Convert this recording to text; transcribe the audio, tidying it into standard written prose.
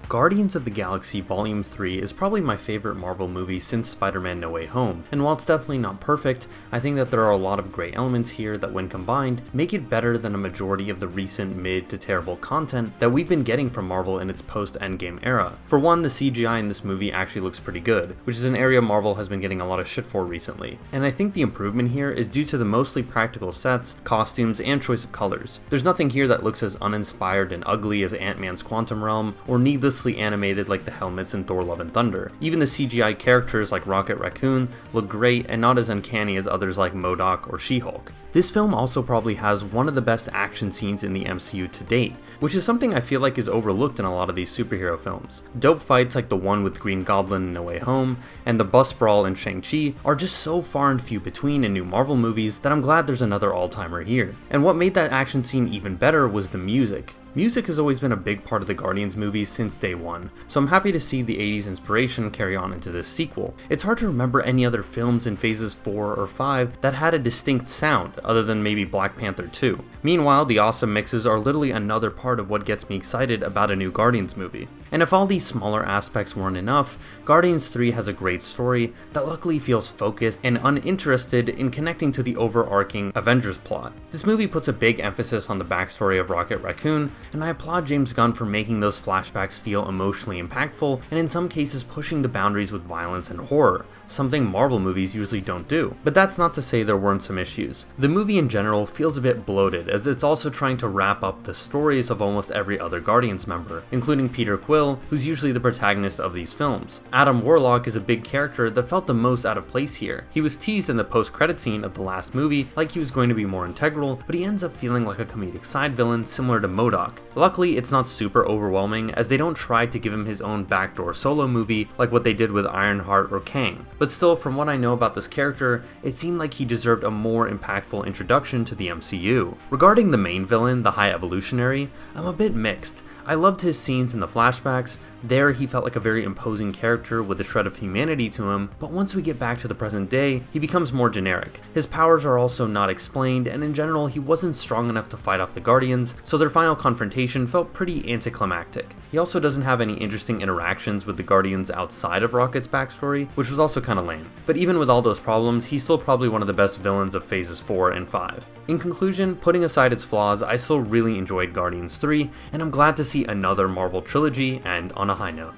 Guardians of the Galaxy Volume 3 is probably my favorite Marvel movie since Spider-Man No Way Home, and while it's definitely not perfect, I think that there are a lot of great elements here that when combined, make it better than a majority of the recent mid to terrible content that we've been getting from Marvel in its post-Endgame era. For one, the CGI in this movie actually looks pretty good, which is an area Marvel has been getting a lot of shit for recently, and I think the improvement here is due to the mostly practical sets, costumes, and choice of colors. There's nothing here that looks as uninspired and ugly as Ant-Man's Quantum Realm, or needlessly animated like the helmets in Thor Love and Thunder. Even the CGI characters like Rocket Raccoon look great and not as uncanny as others like MODOK or She-Hulk. This film also probably has one of the best action scenes in the MCU to date, which is something I feel like is overlooked in a lot of these superhero films. Dope fights like the one with Green Goblin in No Way Home and the bus brawl in Shang-Chi are just so far and few between in new Marvel movies that I'm glad there's another all-timer here. And what made that action scene even better was the music. Music has always been a big part of the Guardians movies since day one, so I'm happy to see the 80s inspiration carry on into this sequel. It's hard to remember any other films in phases 4 or 5 that had a distinct sound, other than maybe Black Panther 2. Meanwhile, the awesome mixes are literally another part of what gets me excited about a new Guardians movie. And if all these smaller aspects weren't enough, Guardians 3 has a great story that luckily feels focused and uninterested in connecting to the overarching Avengers plot. This movie puts a big emphasis on the backstory of Rocket Raccoon, and I applaud James Gunn for making those flashbacks feel emotionally impactful and in some cases pushing the boundaries with violence and horror, something Marvel movies usually don't do. But that's not to say there weren't some issues. The movie in general feels a bit bloated as it's also trying to wrap up the stories of almost every other Guardians member, including Peter Quill, who's usually the protagonist of these films. Adam Warlock is a big character that felt the most out of place here. He was teased in the post-credit scene of the last movie like he was going to be more integral, but he ends up feeling like a comedic side villain similar to MODOK. Luckily, it's not super overwhelming as they don't try to give him his own backdoor solo movie like what they did with Ironheart or Kang. But still, from what I know about this character, it seemed like he deserved a more impactful introduction to the MCU. Regarding the main villain, the High Evolutionary, I'm a bit mixed. I loved his scenes in the flashbacks. There he felt like a very imposing character with a shred of humanity to him, but once we get back to the present day, he becomes more generic. His powers are also not explained, and in general he wasn't strong enough to fight off the Guardians, so their final confrontation felt pretty anticlimactic. He also doesn't have any interesting interactions with the Guardians outside of Rocket's backstory, which was also kinda lame. But even with all those problems, he's still probably one of the best villains of phases 4 and 5. In conclusion, putting aside its flaws, I still really enjoyed Guardians 3, and I'm glad to see another Marvel trilogy and on a high note.